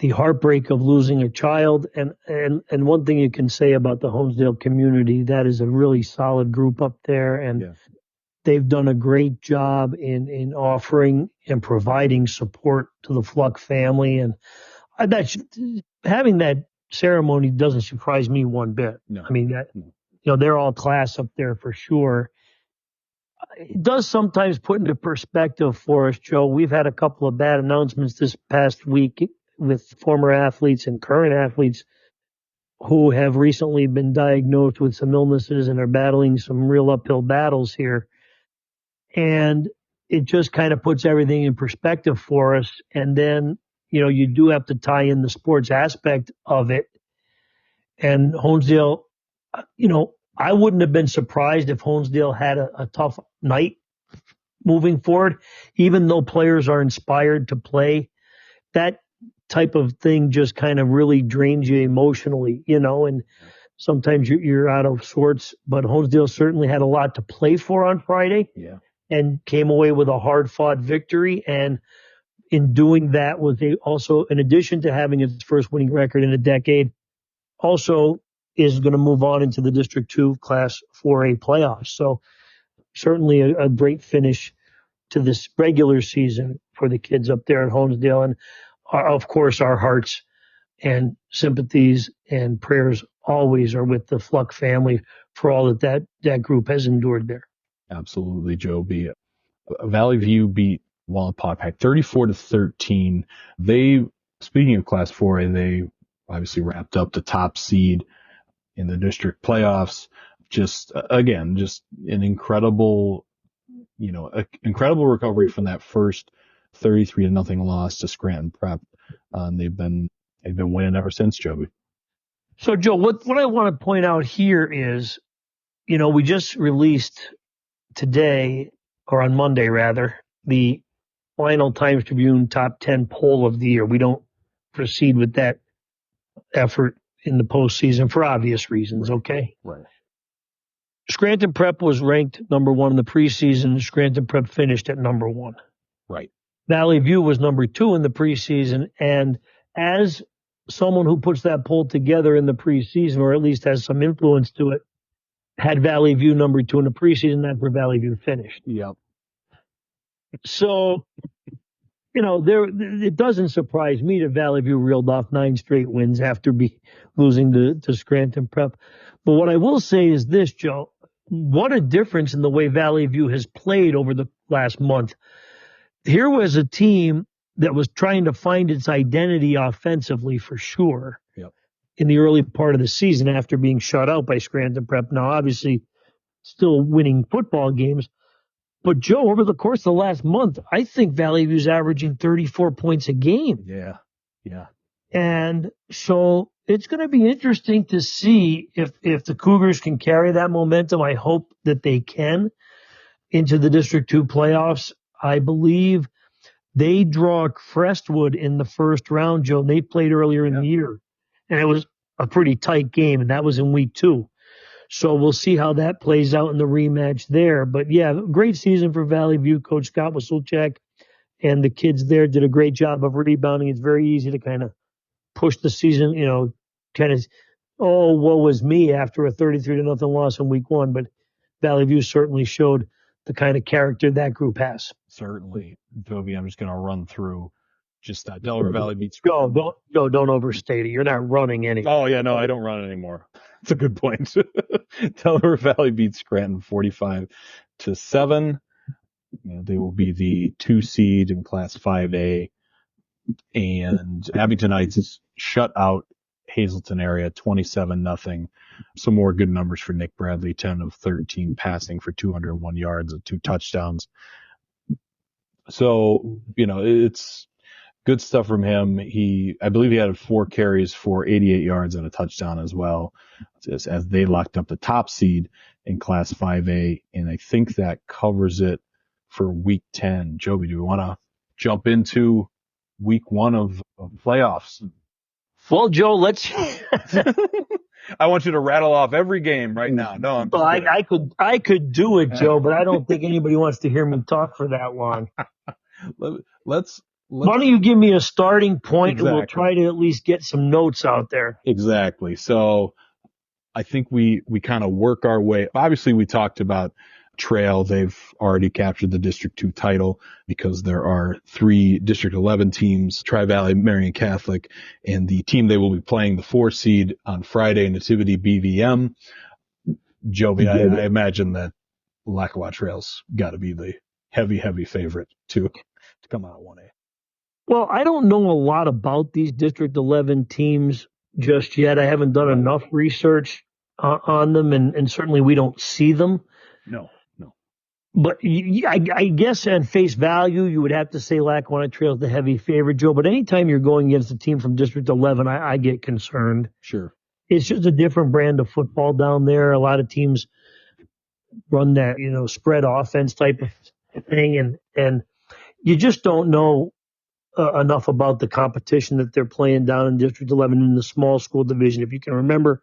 the heartbreak of losing a child. And one thing you can say about the Honesdale community, that is a really solid group up there, and they've done a great job in offering and providing support to the Fluck family. And Having that ceremony doesn't surprise me one bit. No. I mean, they're all class up there for sure. It does sometimes put into perspective for us, Joe. We've had a couple of bad announcements this past week with former athletes and current athletes who have recently been diagnosed with some illnesses and are battling some real uphill battles here. And it just kind of puts everything in perspective for us. And then, you do have to tie in the sports aspect of it. And Honesdale, I wouldn't have been surprised if Honesdale had a tough night moving forward, even though players are inspired to play. That type of thing just kind of really drains you emotionally, and sometimes you're out of sorts. But Honesdale certainly had a lot to play for on Friday, and came away with a hard-fought victory. And in doing that, was also, in addition to having its first winning record in a decade, also is going to move on into the District 2 Class 4A playoffs. So certainly a great finish to this regular season for the kids up there at Honesdale. And of course, our hearts and sympathies and prayers always are with the Fluck family for all that group has endured there. Absolutely, Joby. Valley View beat Walnut Pack 34-13. Speaking of Class 4A, they obviously wrapped up the top seed in the district playoffs. Just an incredible, incredible recovery from that first 33-0 loss to Scranton Prep. They've been winning ever since, Joby. So, Joe, what I want to point out here is, we just released today, or on Monday rather, the final Times-Tribune top 10 poll of the year. We don't proceed with that effort in the postseason for obvious reasons, okay? Right. Scranton Prep was ranked number 1 in the preseason. Scranton Prep finished at number 1. Right. Valley View was number 2 in the preseason. And as someone who puts that poll together in the preseason, or at least has some influence to it, had Valley View number 2 in the preseason, that's where Valley View finished. Yep. So, it doesn't surprise me that Valley View reeled off 9 straight wins after losing to Scranton Prep. But what I will say is this, Joe, what a difference in the way Valley View has played over the last month. Here was a team that was trying to find its identity offensively for sure. Yep. In the early part of the season after being shut out by Scranton Prep. Now, obviously, still winning football games. But, Joe, over the course of the last month, I think Valley View's averaging 34 points a game. Yeah. And so it's going to be interesting to see if the Cougars can carry that momentum. I hope that they can into the District 2 playoffs. I believe they draw Crestwood in the first round, Joe. They played earlier in the year. And it was a pretty tight game, and that was in week 2. So we'll see how that plays out in the rematch there. But, yeah, great season for Valley View. Coach Scott Wasulchak and the kids there did a great job of rebounding. It's very easy to kind of push the season, woe was me after a 33-0 loss in week 1. But Valley View certainly showed the kind of character that group has. Certainly. Joby, I'm just going to run through just that. Delaware Valley beats. Don't overstate it. You're not running anything. Oh, yeah, no, I don't run anymore. That's a good point. Delaware Valley beats Scranton 45-7. They will be the 2 seed in Class 5A. And Abington Heights shut out Hazleton area 27-0. Some more good numbers for Nick Bradley, 10 of 13 passing for 201 yards and 2 touchdowns. So, it's good stuff from him. I believe he had 4 carries for 88 yards and a touchdown as well, as they locked up the top seed in Class 5A. And I think that covers it for week 10. Joby, do we want to jump into week 1 of playoffs? Well, Joe, let's. I want you to rattle off every game right now. No, I could do it, Joe, but I don't think anybody wants to hear me talk for that long. Let's. Why don't you give me a starting point, and we'll try to at least get some notes out there. Exactly. So I think we kind of work our way. Obviously, we talked about Trail, they've already captured the District 2 title because there are 3 District 11 teams, Tri-Valley, Marian Catholic, and the team they will be playing, the 4 seed on Friday, Nativity BVM. Joby, I imagine that Lackawanna Trail's got to be the heavy favorite to come out of 1A. Well, I don't know a lot about these District 11 teams just yet. I haven't done enough research on them, and certainly we don't see them. No. But I guess at face value, you would have to say Lackawanna Trail's the heavy favorite, Joe. But anytime you're going against a team from District 11, I get concerned. Sure. It's just a different brand of football down there. A lot of teams run that, spread offense type of thing. And you just don't know enough about the competition that they're playing down in District 11 in the small school division. If you can remember,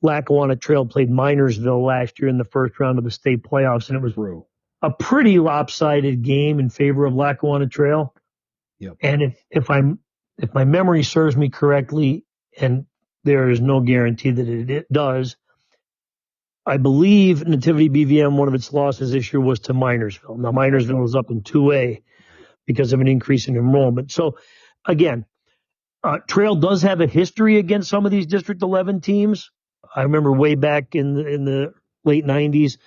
Lackawanna Trail played Minersville last year in the first round of the state playoffs, and it was a pretty lopsided game in favor of Lackawanna Trail. Yep. And if my memory serves me correctly, and there is no guarantee that it does, I believe Nativity BVM, one of its losses this year was to Minersville. Now, Minersville was up in 2A because of an increase in enrollment. So, again, Trail does have a history against some of these District 11 teams. I remember way back in the late 90s,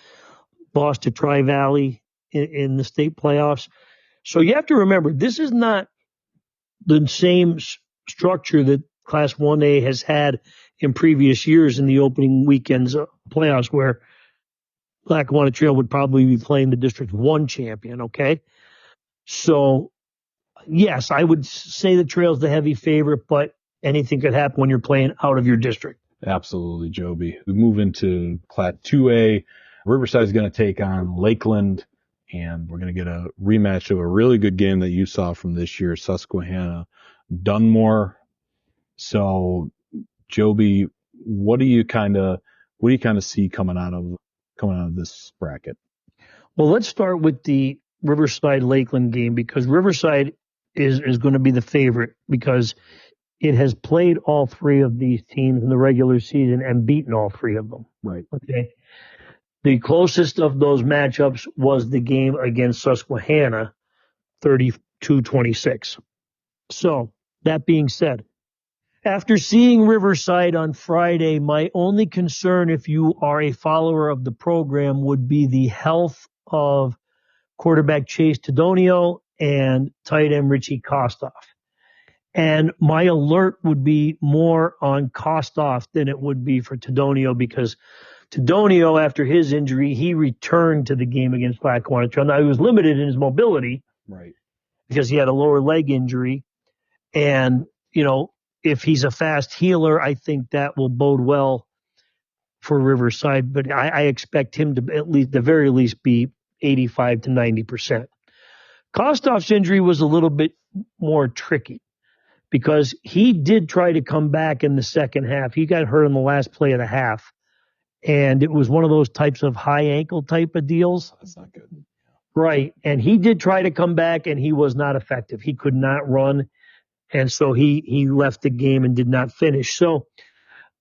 lost to Tri-Valley in the state playoffs. So you have to remember, this is not the same structure that Class 1A has had in previous years in the opening weekends of playoffs, where Lackawanna Trail would probably be playing the District 1 champion, okay? So, yes, I would say the Trail's the heavy favorite, but anything could happen when you're playing out of your district. Absolutely, Joby. We move into Class 2A. Riverside is going to take on Lakeland, and we're going to get a rematch of a really good game that you saw from this year, Susquehanna Dunmore. So, Joby, what do you kind of see coming out of this bracket? Well, let's start with the Riverside Lakeland game, because Riverside is going to be the favorite because it has played all 3 of these teams in the regular season and beaten all 3 of them. Right. Okay. The closest of those matchups was the game against Susquehanna, 32-26. So, that being said, after seeing Riverside on Friday, my only concern, if you are a follower of the program, would be the health of quarterback Chase Tedonio and tight end Richie Kostoff. And my alert would be more on Kostoff than it would be for Tedonio, because Tedonio, after his injury, he returned to the game against Lackawanna Trail. Now, he was limited in his mobility, right, because he had a lower leg injury. And, if he's a fast healer, I think that will bode well for Riverside. But I expect him to at least, the very least, be 85 to 90%. Kostoff's injury was a little bit more tricky because he did try to come back in the second half. He got hurt in the last play of the half, and it was one of those types of high ankle type of deals. That's not good. Right. And he did try to come back, and he was not effective. He could not run. And so he left the game and did not finish. So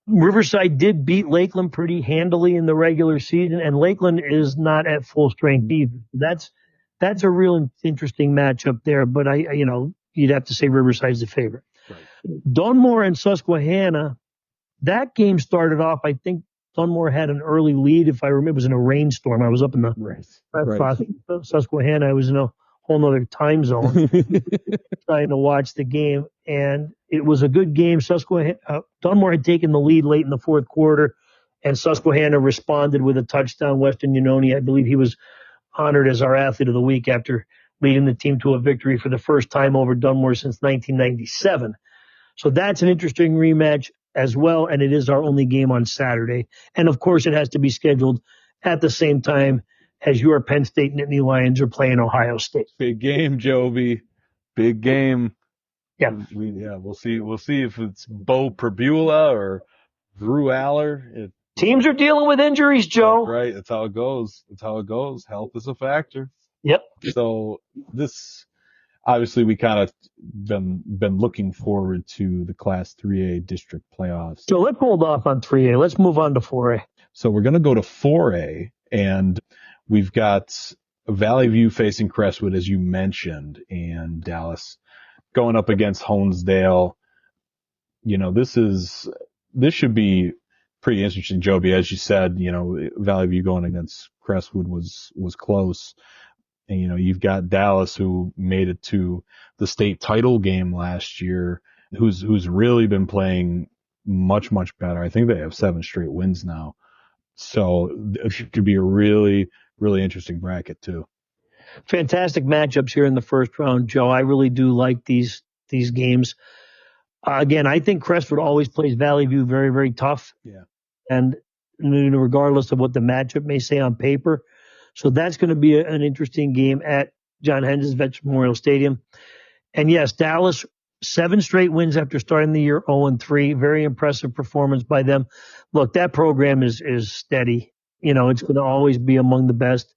Riverside did beat Lakeland pretty handily in the regular season, and Lakeland is not at full strength either. That's a real interesting matchup there, but you'd have to say Riverside's the favorite. Right. Dunmore and Susquehanna, that game started off, I think Dunmore had an early lead. If I remember, it was in a rainstorm. I was up in the right. Susquehanna. I was in a whole nother time zone trying to watch the game, and it was a good game. Dunmore had taken the lead late in the fourth quarter, and Susquehanna responded with a touchdown. Weston Yanoni, I believe he was honored as our athlete of the week after leading the team to a victory for the first time over Dunmore since 1997. So that's an interesting rematch as well, and it is our only game on Saturday. And, of course, it has to be scheduled at the same time as your Penn State Nittany Lions are playing Ohio State. Big game, Joby. Big game. Yeah. We'll see if it's Bo Perbula or Drew Aller. Teams are dealing with injuries, Joe. Right. That's how it goes. Health is a factor. Yep. So this, obviously, we kind of been looking forward to the Class 3A district playoffs. So let's hold off on 3A. Let's move on to 4A. So we're going to go to 4A, and We've got Valley View facing Crestwood, as you mentioned, and Dallas going up against Honesdale. This should be pretty interesting, Joby. As you said, Valley View going against Crestwood was close. And, you've got Dallas, who made it to the state title game last year, who's really been playing much, much better. I think they have 7 straight wins now. So it could be a really, really interesting bracket too. Fantastic matchups here in the first round, Joe. I really do like these games. Again, I think Crestwood always plays Valley View very, very tough. Yeah. And regardless of what the matchup may say on paper. So that's going to be an interesting game at John Hendes Vets Memorial Stadium. And yes, Dallas, 7 straight wins after starting the year 0-3. Very impressive performance by them. Look, that program is steady. It's going to always be among the best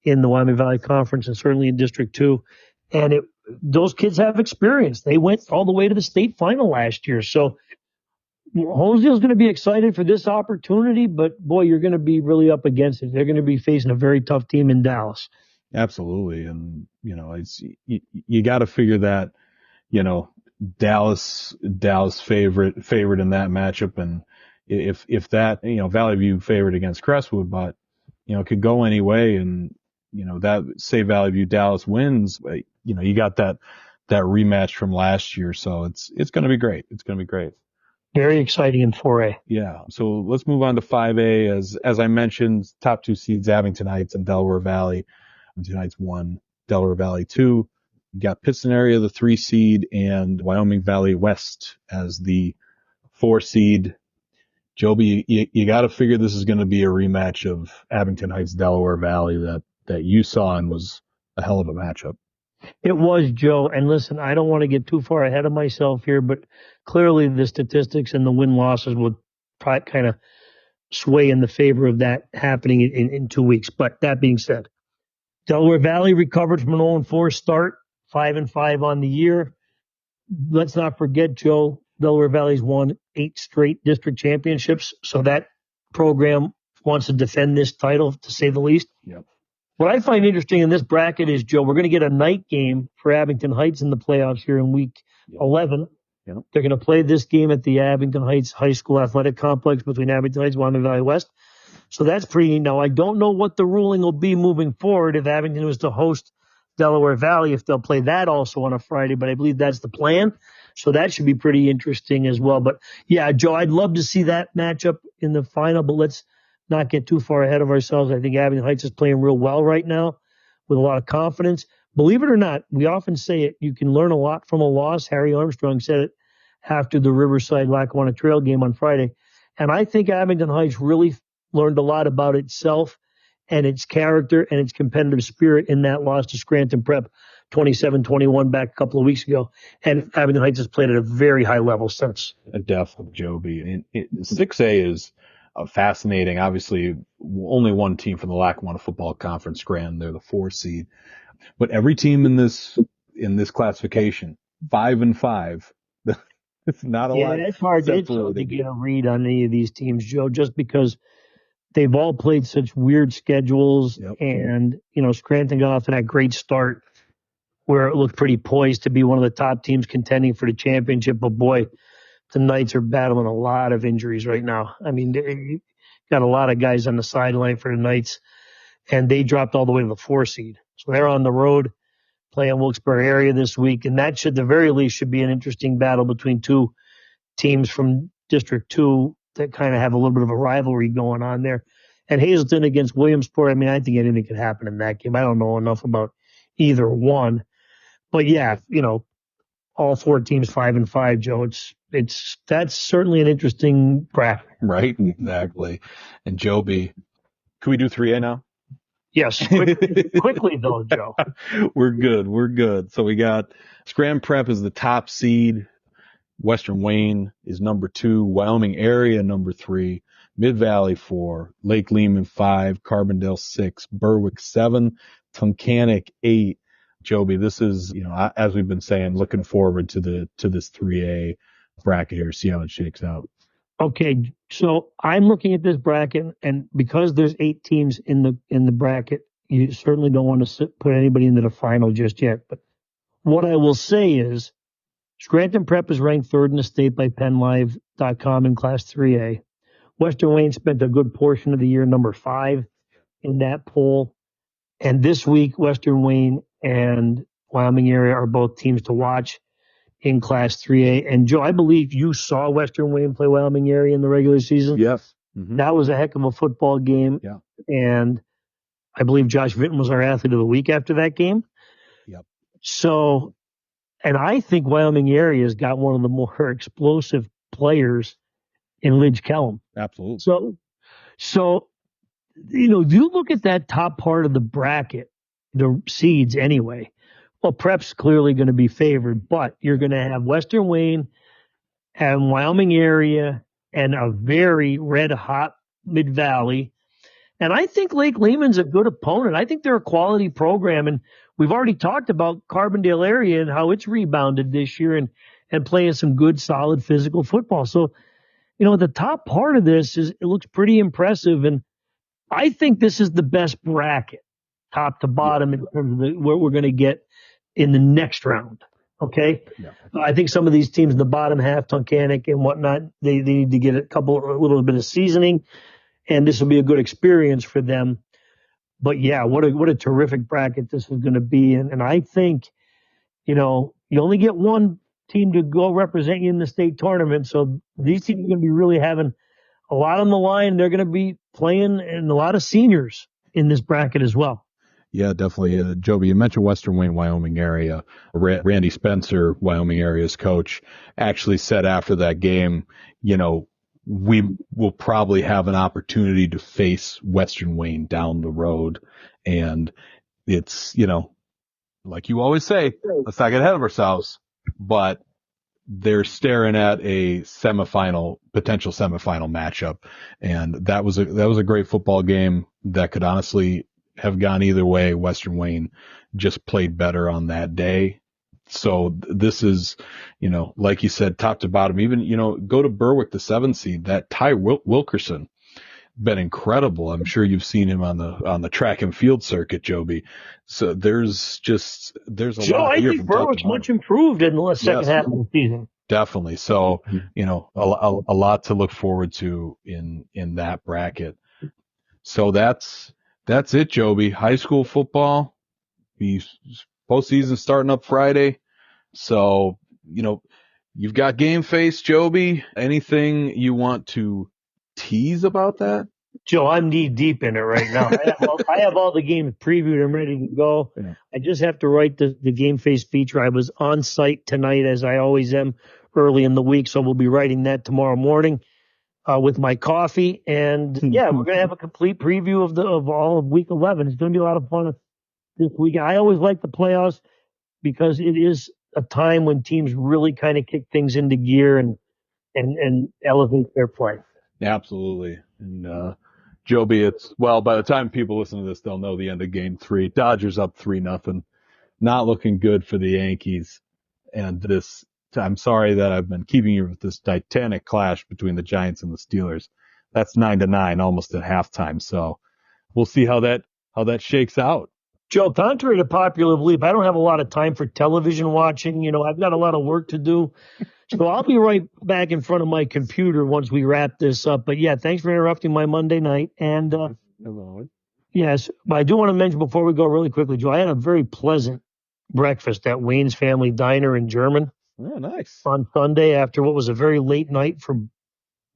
in the Wyoming Valley Conference and certainly in District 2. And those kids have experience. They went all the way to the state final last year. So Honesdale's going to be excited for this opportunity, but boy, you're going to be really up against it. They're going to be facing a very tough team in Dallas. Absolutely. And, you got to figure that, Dallas favorite in that matchup. And if that, Valley View favored against Crestwood, but, it could go any way. And, that say Valley View Dallas wins, you got that rematch from last year. So it's going to be great. It's going to be great. Very exciting in 4A. Yeah. So let's move on to 5A. As I mentioned, top 2 seeds, Abington Heights and Delaware Valley. Abington Heights 1, Delaware Valley 2. You got Pittston area, the 3 seed, and Wyoming Valley West as the 4 seed. Joby, you got to figure this is going to be a rematch of Abington Heights, Delaware Valley that you saw and was a hell of a matchup. It was, Joe. And listen, I don't want to get too far ahead of myself here, but clearly the statistics and the win-losses would kind of sway in the favor of that happening in 2 weeks. But that being said, Delaware Valley recovered from an 0-4 start, 5-5 on the year. Let's not forget, Joe, Delaware Valley's won 8 straight district championships. So that program wants to defend this title, to say the least. Yep. What I find interesting in this bracket is, Joe, we're going to get a night game for Abington Heights in the playoffs here in week 11. Yep. They're going to play this game at the Abington Heights High School Athletic Complex between Abington Heights and Wyoming Valley West. So that's pretty neat. Now, I don't know what the ruling will be moving forward if Abington was to host Delaware Valley, if they'll play that also on a Friday, but I believe that's the plan. So that should be pretty interesting as well. But yeah, Joe, I'd love to see that matchup in the final, but let's not get too far ahead of ourselves. I think Abington Heights is playing real well right now with a lot of confidence. Believe it or not, we often say it, you can learn a lot from a loss. Harry Armstrong said it after the Riverside Lackawanna Trail game on Friday. And I think Abington Heights really learned a lot about itself and its character and its competitive spirit in that loss to Scranton Prep 27-21 back a couple of weeks ago. And Abington Heights has played at a very high level since. Definitely, Joby. 6A is fascinating. Obviously, only one team from the Lackawanna Football Conference, Scranton. They're the 4 seed. But every team in this classification, 5-5. It's not a lot. Yeah, it's hard to get a read on any of these teams, Joe, just because they've all played such weird schedules. Yep. And, Scranton got off to that great start where it looked pretty poised to be one of the top teams contending for the championship. But boy, the Knights are battling a lot of injuries right now. I mean, they got a lot of guys on the sideline for the Knights, and they dropped all the way to the 4 seed. So they're on the road playing Wilkes-Barre area this week, and that should, at the very least, should be an interesting battle between 2 teams from District 2 that kind of have a little bit of a rivalry going on there. And Hazleton against Williamsport, I mean, I think anything could happen in that game. I don't know enough about either one. But yeah, all 4 teams 5-5, Joe. That's certainly an interesting bracket. Right, exactly. And Joby, can we do 3A now? Yes, quickly though, Joe. We're good. So we got Scranton Prep is the top seed. Western Wayne is number 2. Wyoming area number 3. Mid Valley 4. Lake Lehman 5. Carbondale 6. Berwick 7. Tunkhannock 8. Joby, this is, as we've been saying, looking forward to this 3A bracket here, see how it shakes out. Okay, so I'm looking at this bracket, and because there's 8 teams in the bracket, you certainly don't want to put anybody into the final just yet. But what I will say is Scranton Prep is ranked third in the state by PennLive.com in Class 3A. Western Wayne spent a good portion of the year number 5 in that poll. And this week, Western Wayne and Wyoming area are both teams to watch in Class 3A. And Joe, I believe you saw Western Wayne play Wyoming area in the regular season. Yes. Mm-hmm. That was a heck of a football game. Yeah. And I believe Josh Vinton was our athlete of the week after that game. Yep. So, and I think Wyoming area has got one of the more explosive players in Lidge Kellum. Absolutely. So, you look at that top part of the bracket, the seeds anyway. Well, Prep's clearly going to be favored, but you're going to have Western Wayne and Wyoming area and a very red-hot Mid-Valley. And I think Lake Lehman's a good opponent. I think they're a quality program, and we've already talked about Carbondale area and how it's rebounded this year and playing some good, solid physical football. So, the top part of this it looks pretty impressive, and I think this is the best bracket, top to bottom, in terms of what we're going to get in the next round. Okay? Yeah. I think some of these teams in the bottom half, Tunkhannock and whatnot, they need to get a little bit of seasoning, and this will be a good experience for them. But yeah, what a terrific bracket this is going to be. And I think, you only get one team to go represent you in the state tournament. So these teams are going to be really having a lot on the line. They're going to be playing, and a lot of seniors in this bracket as well. Yeah, definitely. Joby, you mentioned Western Wayne, Wyoming area. Randy Spencer, Wyoming area's coach, actually said after that game, we will probably have an opportunity to face Western Wayne down the road. And it's, like you always say, let's not get ahead of ourselves, but they're staring at a potential semifinal matchup. And that was a great football game that could honestly have gone either way. Western Wayne just played better on that day. So this is, like you said, top to bottom, even, go to Berwick, the 7th seed, that Ty Wilkerson, been incredible. I'm sure you've seen him on the track and field circuit, Joby. So there's a lot here. I think Berwick's much improved in the second half of the season. Definitely. So, a lot to look forward to in that bracket. So that's it, Joby. High school football, postseason starting up Friday. So, you've got Game Face, Joby. Anything you want to tease about that? Joe, I'm knee deep in it right now. I have all the games previewed. I'm ready to go. Yeah. I just have to write the Game Face feature. I was on site tonight, as I always am, early in the week. So we'll be writing that tomorrow morning with my coffee. And yeah, we're going to have a complete preview of all of week 11. It's going to be a lot of fun this week. I always like the playoffs because it is a time when teams really kind of kick things into gear and elevate their play. Absolutely. And, Joby, by the time people listen to this, they'll know the end of game 3. Dodgers up 3-0. Not looking good for the Yankees. And I'm sorry that I've been keeping you with this titanic clash between the Giants and the Steelers. That's 9-9, almost at halftime. So we'll see how that shakes out. Joe, contrary to popular belief, I don't have a lot of time for television watching. I've got a lot of work to do. So I'll be right back in front of my computer once we wrap this up. But yeah, thanks for interrupting my Monday night. And yes, but I do want to mention before we go really quickly, Joe, I had a very pleasant breakfast at Wayne's Family Diner in German. Oh, nice. On Sunday after what was a very late night for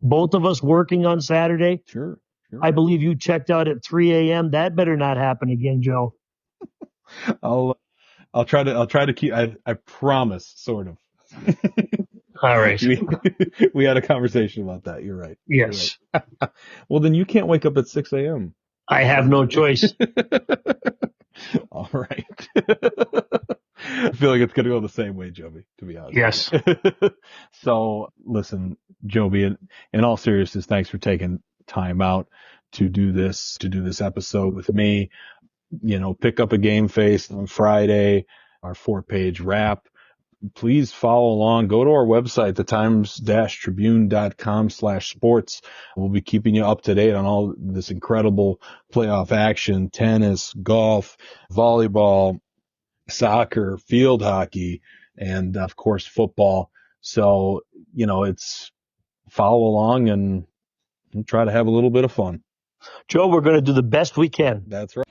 both of us working on Saturday. Sure. I believe you checked out at 3 a.m. That better not happen again, Joe. I'll try to keep. I promise, sort of. All right. We had a conversation about that. You're right. Yes. You're right. Well, then you can't wake up at 6 a.m. I have no choice. All right. I feel like it's going to go the same way, Joby, to be honest. Yes. So listen, Joby, in all seriousness, thanks for taking time out to do this episode with me. Pick up a Game Face on Friday, our 4-page wrap. please follow along. Go to our website, the Times-Tribune.com/sports. We'll be keeping you up to date on all this incredible playoff action, tennis, golf, volleyball, soccer, field hockey, and of course football. So, it's follow along and try to have a little bit of fun. Joe, we're going to do the best we can. That's right.